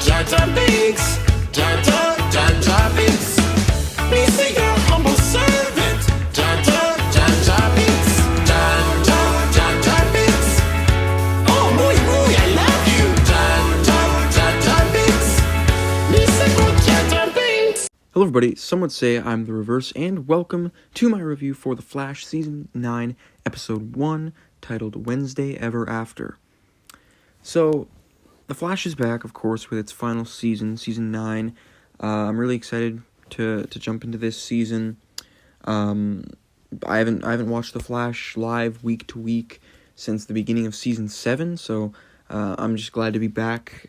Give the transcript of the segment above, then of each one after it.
Jaja Binks, Jaja Binks. Me say your humble servant, Jaja Binks, Jaja Binks. Oh, muy, I love you, Jaja Binks. Me say go Jaja Binks. Hello everybody, some would say I'm the reverse, and welcome to my review for The Flash Season 9, Episode 1, titled Wednesday Ever After. So, The Flash is back, of course, with its final season, Season 9. I'm really excited to jump into this season. I haven't watched The Flash live week to week since the beginning of Season 7, so I'm just glad to be back,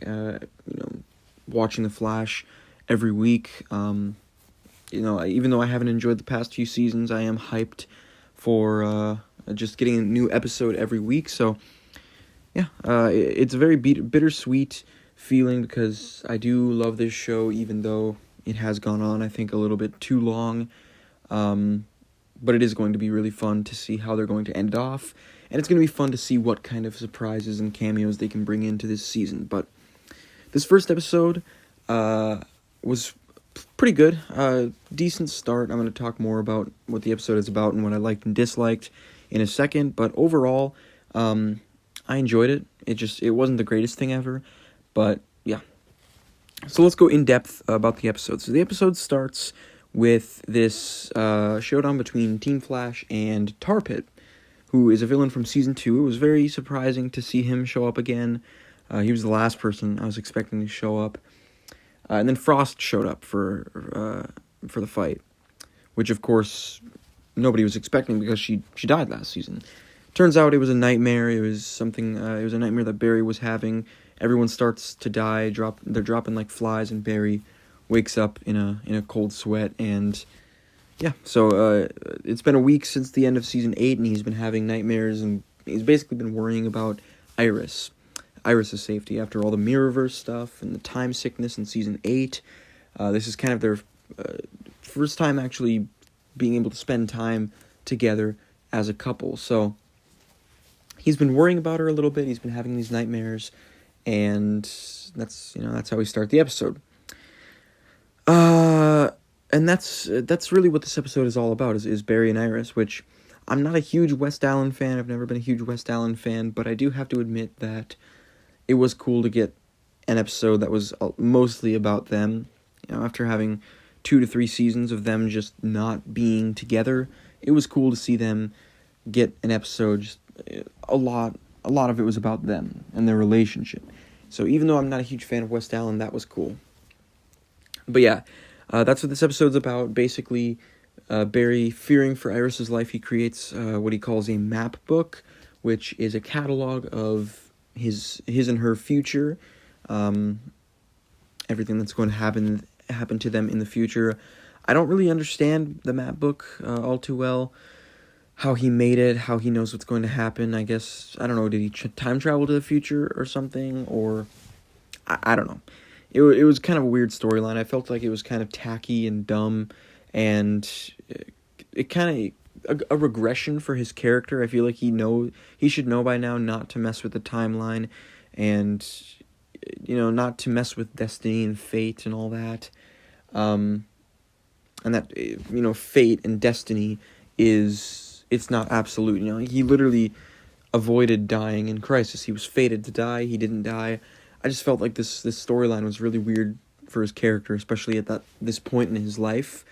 watching The Flash every week. Even though I haven't enjoyed the past few seasons, I am hyped for just getting a new episode every week. So, yeah, it's a very bittersweet feeling because I do love this show, even though it has gone on, I think, a little bit too long. But it is going to be really fun to see how they're going to end it off, and it's going to be fun to see what kind of surprises and cameos they can bring into this season. But this first episode was pretty good. Decent start. I'm going to talk more about what the episode is about and what I liked and disliked in a second, but overall, I enjoyed it. It wasn't the greatest thing ever, but yeah. So let's go in depth about the episode. So the episode starts with this showdown between Team Flash and Tar Pit, who is a villain from Season 2. It was very surprising to see him show up again. He was the last person I was expecting to show up. And then Frost showed up for the fight, which of course nobody was expecting because she died last season. Turns out it was a nightmare. It was something. It was a nightmare that Barry was having. Everyone starts to die. They're dropping like flies, and Barry wakes up in a cold sweat. And yeah, so it's been a week since the end of Season 8, and he's been having nightmares, and he's basically been worrying about Iris. Iris' safety after all the Mirrorverse stuff and the time sickness in Season 8. This is kind of their first time actually being able to spend time together as a couple. So he's been worrying about her a little bit. He's been having these nightmares, and that's how we start the episode. And that's really what this episode is all about, is Barry and Iris, which I'm not a huge West Allen fan. I've never been a huge West Allen fan, but I do have to admit that it was cool to get an episode that was mostly about them. After having 2 to 3 seasons of them just not being together, it was cool to see them get an episode. Just a lot of it was about them and their relationship. So even though I'm not a huge fan of West Allen, that was cool. But yeah, that's what this episode's about. Basically, Barry, fearing for Iris' life, he creates what he calls a map book, which is a catalog of his and her future, everything that's going to happen to them in the future. I don't really understand the map book all too well, how he made it, how he knows what's going to happen. I guess, I don't know, did he time travel to the future or something, or I don't know. It was kind of a weird storyline. I felt like it was kind of tacky and dumb, and it kind of a regression for his character. I feel like he should know by now not to mess with the timeline, and not to mess with destiny and fate and all that. And that fate and destiny it's not absolute. He literally avoided dying in Crisis. He was fated to die. He didn't die. I just felt like this storyline was really weird for his character, especially at this point in his life.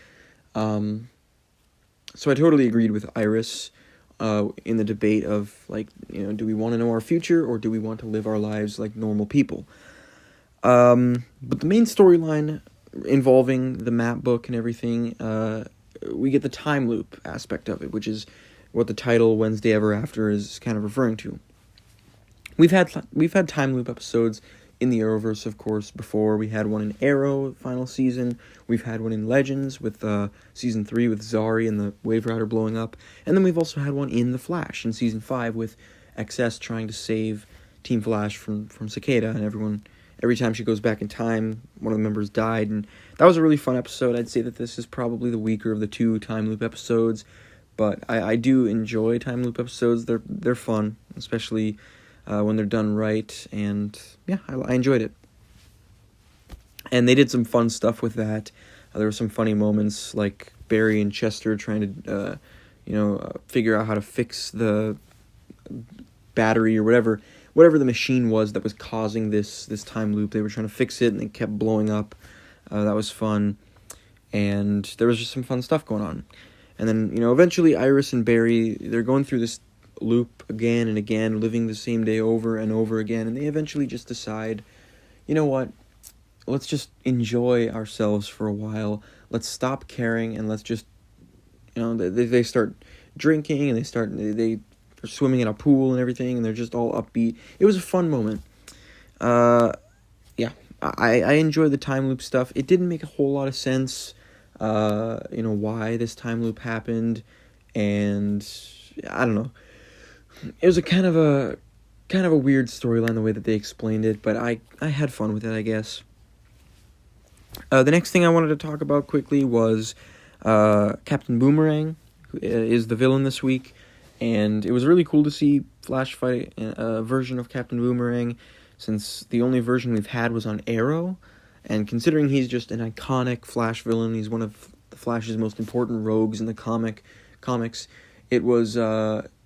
So I totally agreed with Iris in the debate of, do we want to know our future, or do we want to live our lives like normal people? But the main storyline involving the map book and everything, we get the time loop aspect of it, which is what the title Wednesday Ever After is kind of referring to. We've had time loop episodes in the Arrowverse, of course, before. We had one in Arrow, final season. We've had one in Legends with Season 3 with Zari and the Wave Rider blowing up. And then we've also had one in The Flash in Season 5 with XS trying to save Team Flash from Cicada, and every time she goes back in time, one of the members died, and that was a really fun episode. I'd say that this is probably the weaker of the 2 time loop episodes, but I do enjoy time loop episodes. They're fun, especially when they're done right, and yeah, I enjoyed it. And they did some fun stuff with that. There were some funny moments, like Barry and Chester trying to, figure out how to fix the battery or whatever the machine was that was causing this time loop. They were trying to fix it, and it kept blowing up. That was fun, and there was just some fun stuff going on. And then, eventually Iris and Barry, they're going through this loop again and again, living the same day over and over again, and they eventually just decide, you know what, let's just enjoy ourselves for a while. Let's stop caring, and let's just, they start drinking, and they're swimming in a pool and everything, and they're just all upbeat. It was a fun moment. Yeah, I enjoyed the time loop stuff. It didn't make a whole lot of sense, why this time loop happened, and I don't know. It was a kind of a weird storyline the way that they explained it, but I had fun with it, I guess. The next thing I wanted to talk about quickly was Captain Boomerang, who is the villain this week, and it was really cool to see Flash fight a version of Captain Boomerang, since the only version we've had was on Arrow, and considering he's just an iconic Flash villain, he's one of the Flash's most important rogues in the comics, it was,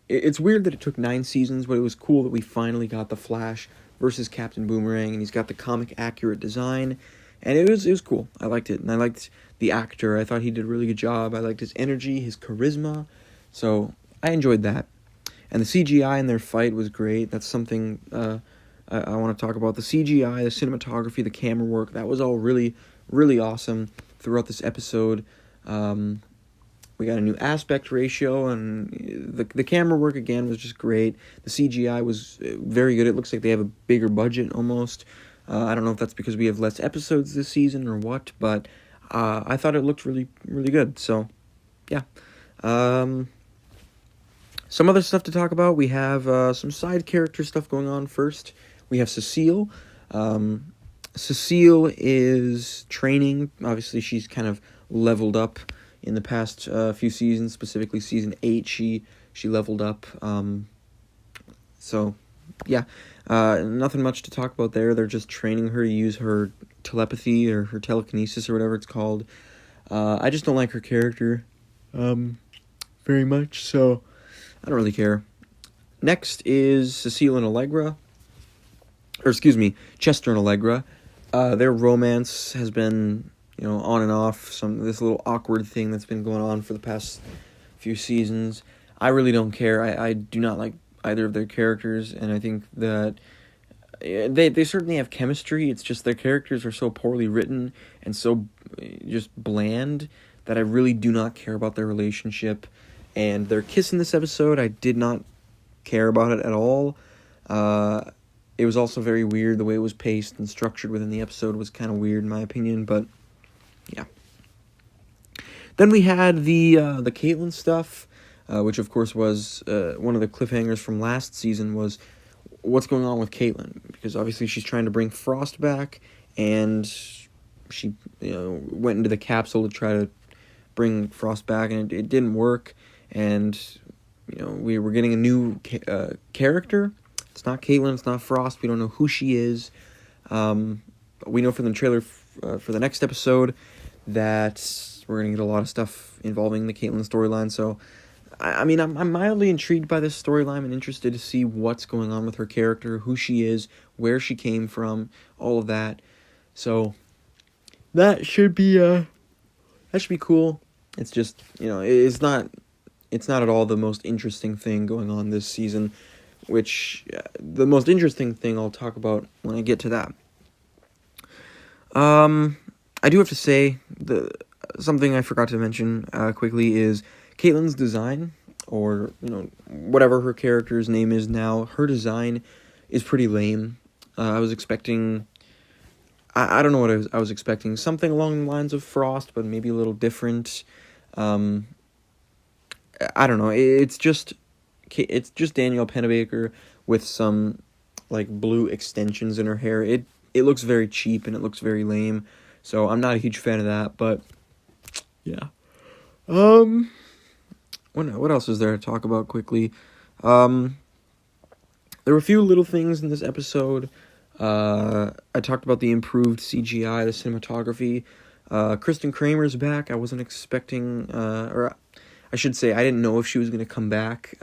it's weird that it took 9 seasons, but it was cool that we finally got the Flash versus Captain Boomerang, and he's got the comic-accurate design, and it was cool. I liked it, and I liked the actor. I thought he did a really good job. I liked his energy, his charisma, so I enjoyed that. And the CGI in their fight was great. That's something I want to talk about. The CGI, the cinematography, the camera work, that was all really, really awesome throughout this episode. We got a new aspect ratio, and the camera work, again, was just great. The CGI was very good. It looks like they have a bigger budget, almost. I don't know if that's because we have less episodes this season or what, but I thought it looked really, really good. So, yeah. Some other stuff to talk about. We have some side character stuff going on first. We have Cecile. Cecile is training. Obviously, she's kind of leveled up in the past few seasons, specifically season 8. She leveled up. So, yeah. Nothing much to talk about there. They're just training her to use her telepathy or her telekinesis or whatever it's called. I just don't like her character very much, so I don't really care. Next is Cecile and Allegra. Or, excuse me, Chester and Allegra. Their romance has been, on and off. This little awkward thing that's been going on for the past few seasons. I really don't care. I do not like either of their characters, and I think that they certainly have chemistry. It's just their characters are so poorly written and so just bland that I really do not care about their relationship. And their kiss in this episode, I did not care about it at all. It was also very weird. The way it was paced and structured within the episode was kind of weird in my opinion, but yeah. Then we had the Caitlyn stuff, which of course was one of the cliffhangers from last season, was what's going on with Caitlyn, because obviously she's trying to bring Frost back, and she went into the capsule to try to bring Frost back, and it didn't work, and we were getting a new character. It's not Caitlyn, it's not Frost. We don't know who she is. We know from the trailer for the next episode that we're going to get a lot of stuff involving the Caitlyn storyline. So, I'm mildly intrigued by this storyline and interested to see what's going on with her character, who she is, where she came from, all of that. So, that should be cool. It's just, it's not at all the most interesting thing going on this season, which the most interesting thing I'll talk about when I get to that. I do have to say, something I forgot to mention quickly is Caitlyn's design, or whatever her character's name is now. Her design is pretty lame. I was expecting, I don't know what I was expecting. Something along the lines of Frost, but maybe a little different. I don't know. It's just Danielle Pennebaker with some blue extensions in her hair. It looks very cheap and it looks very lame. So I'm not a huge fan of that, but yeah. What else is there to talk about quickly? There were a few little things in this episode. I talked about the improved CGI, the cinematography. Kristen Kramer's back. I wasn't expecting, or I should say, I didn't know if she was going to come back,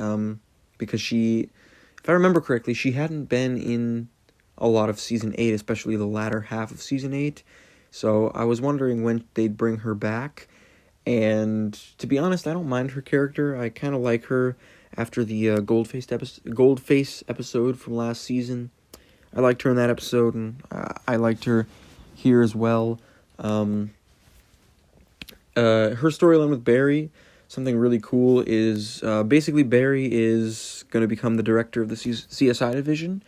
because she, if I remember correctly, she hadn't been in a lot of Season 8, especially the latter half of Season 8, so I was wondering when they'd bring her back, and to be honest, I don't mind her character. I kind of like her after the Goldface episode from last season. I liked her in that episode, and I liked her here as well. Her storyline with Barry, something really cool is, basically Barry is going to become the director of the CSI division,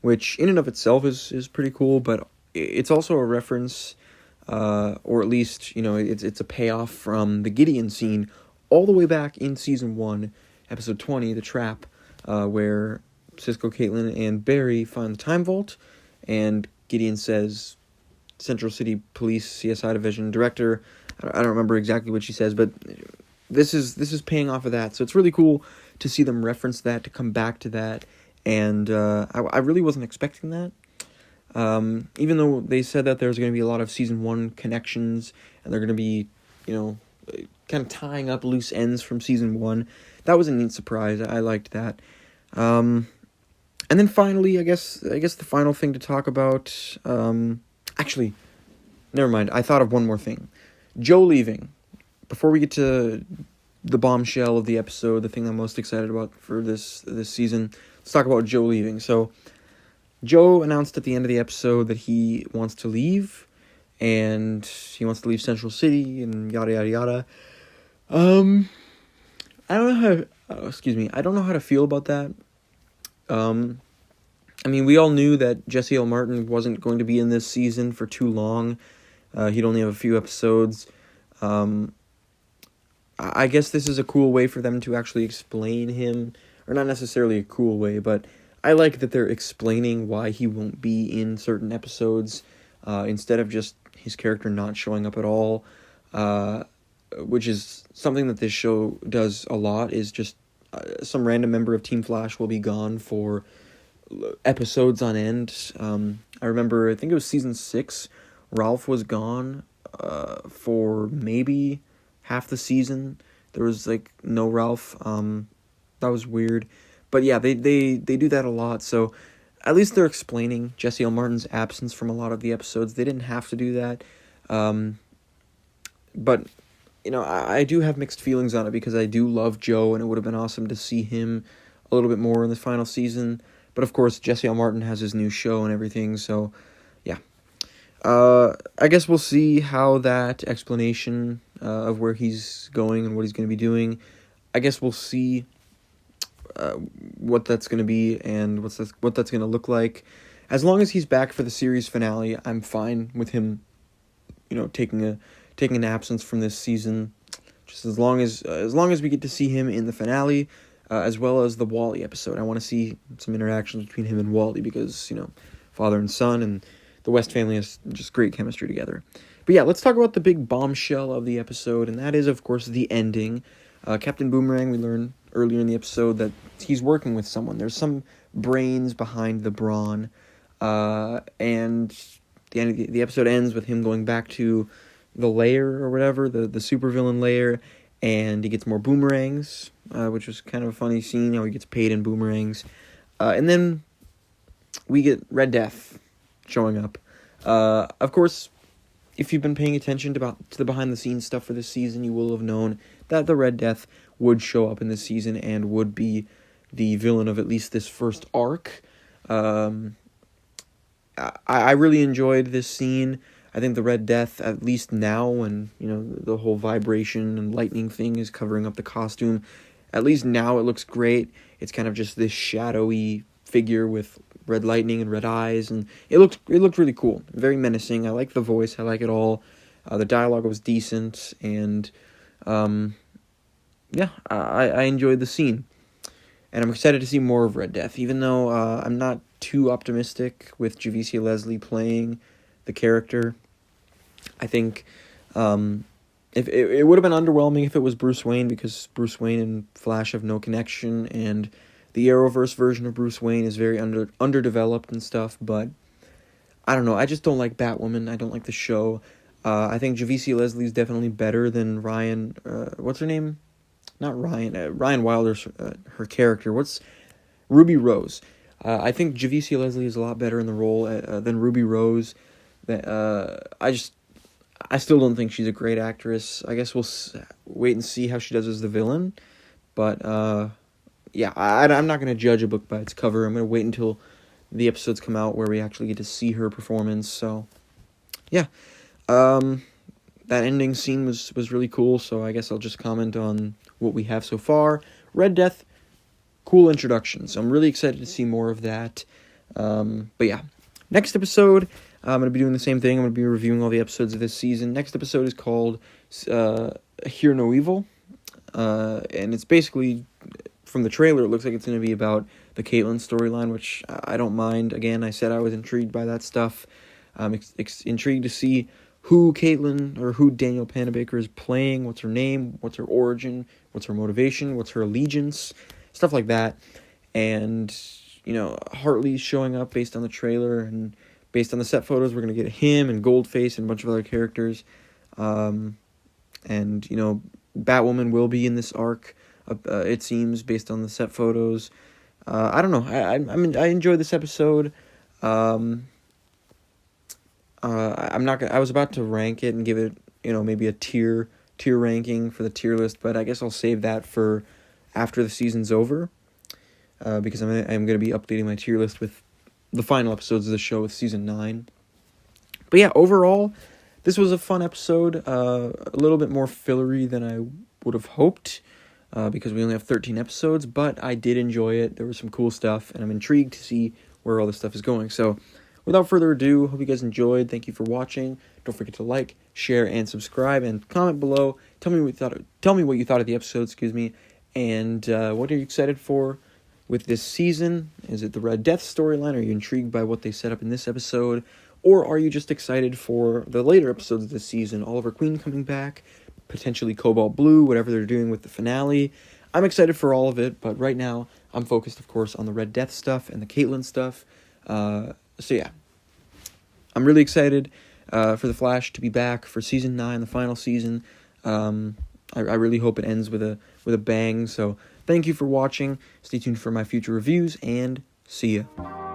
which in and of itself is pretty cool, but it's also a reference, or at least, it's a payoff from the Gideon scene all the way back in Season 1, Episode 20, The Trap, where Cisco, Caitlin, and Barry find the time vault, and Gideon says, Central City Police CSI Division Director. I don't remember exactly what she says, but this is paying off of that. So it's really cool to see them reference that, to come back to that, and I really wasn't expecting that. Even though they said that there's going to be a lot of Season 1 connections, and they're going to be, kind of tying up loose ends from Season 1, that was a neat surprise. I liked that. And then finally, I guess the final thing to talk about, actually, never mind, I thought of one more thing. Joe leaving. Before we get to the bombshell of the episode, the thing I'm most excited about for this season, let's talk about Joe leaving. So, Joe announced at the end of the episode that he wants to leave, and he wants to leave Central City, and yada yada yada. I don't know I don't know how to feel about that. I mean, we all knew that Jesse L. Martin wasn't going to be in this season for too long. He'd only have a few episodes. I guess this is a cool way for them to actually explain him, or not necessarily a cool way, but I like that they're explaining why he won't be in certain episodes, instead of just his character not showing up at all, which is something that this show does a lot, is just some random member of Team Flash will be gone for episodes on end. I remember, I think it was season 6, Ralph was gone for maybe half the season. There was no Ralph. That was weird. But yeah, they do that a lot, so at least they're explaining Jesse L. Martin's absence from a lot of the episodes. They didn't have to do that. But I do have mixed feelings on it, because I do love Joe, and it would have been awesome to see him a little bit more in the final season. But of course, Jesse L. Martin has his new show and everything, so yeah. I guess we'll see how that explanation of where he's going and what he's going to be doing, I guess we'll see what that's going to be and what that's going to look like. As long as he's back for the series finale, I'm fine with him, taking an absence from this season, just as long as we get to see him in the finale, as well as the Wally episode. I want to see some interactions between him and Wally, because father and son, and the West family has just great chemistry together. But yeah, let's talk about the big bombshell of the episode, and that is, of course, the ending. Captain Boomerang, we learned earlier in the episode that he's working with someone. There's some brains behind the brawn, and the end of the episode ends with him going back to the lair or whatever, the supervillain lair, and he gets more boomerangs, which was kind of a funny scene, how he gets paid in boomerangs. And then we get Red Death showing up. Of course, if you've been paying attention to the behind-the-scenes stuff for this season, you will have known that the Red Death would show up in this season and would be the villain of at least this first arc. I really enjoyed this scene. I think the Red Death, at least now, when the whole vibration and lightning thing is covering up the costume, at least now it looks great. It's kind of just this shadowy figure with red lightning and red eyes, and it looked really cool, very menacing. I like the voice, I like it all. The dialogue was decent, and yeah, I enjoyed the scene, and I'm excited to see more of Red Death, even though I'm not too optimistic with Javicia Leslie playing the character. I think if it would have been underwhelming if it was Bruce Wayne, because Bruce Wayne and Flash have no connection, and the Arrowverse version of Bruce Wayne is very underdeveloped and stuff, but I don't know. I just don't like Batwoman. I don't like the show. I think Javicia Leslie is definitely better than Ryan. What's her name? Not Ryan. Ryan Wilder's her character. What's Ruby Rose? I think Javicia Leslie is a lot better in the role than Ruby Rose. I still don't think she's a great actress. I guess we'll wait and see how she does as the villain. But yeah, I'm not going to judge a book by its cover. I'm going to wait until the episodes come out where we actually get to see her performance. So yeah, that ending scene was really cool. So I guess I'll just comment on what we have so far. Red Death, cool introduction. So I'm really excited to see more of that. But yeah, next episode, I'm going to be doing the same thing. I'm going to be reviewing all the episodes of this season. Next episode is called Hear No Evil. And it's basically, from the trailer, it looks like it's going to be about the Caitlyn storyline, which I don't mind. Again, I said I was intrigued by that stuff. I'm intrigued to see who Caitlyn, or who Danielle Panabaker is playing, what's her name, what's her origin, what's her motivation, what's her allegiance, stuff like that. And, you know, Hartley's showing up based on the trailer, and based on the set photos, we're going to get him and Goldface and a bunch of other characters. And, you know, Batwoman will be in this arc, it seems, based on the set photos. I don't know. I enjoyed this episode. I'm not gonna. I was about to rank it and give it, you know, maybe a tier ranking for the tier list, but I guess I'll save that for after the season's over, because I'm gonna be updating my tier list with the final episodes of the show with season 9. But yeah, overall, this was a fun episode. A little bit more fillery than I would have hoped, because we only have 13 episodes, but I did enjoy it. There was some cool stuff, and I'm intrigued to see where all this stuff is going. So, without further ado, hope you guys enjoyed. Thank you for watching. Don't forget to like, share, and subscribe, and comment below. Tell me what you thought of the episode, excuse me, and what are you excited for with this season? Is it the Red Death storyline? Are you intrigued by what they set up in this episode? Or are you just excited for the later episodes of this season? Oliver Queen coming back, potentially Cobalt Blue, whatever they're doing with the finale. I'm excited for all of it, but right now I'm focused, of course, on the Red Death stuff and the Caitlyn stuff. So yeah, I'm really excited for The Flash to be back for season 9, the final season. I really hope it ends with a bang. So thank you for watching. Stay tuned for my future reviews, and see ya.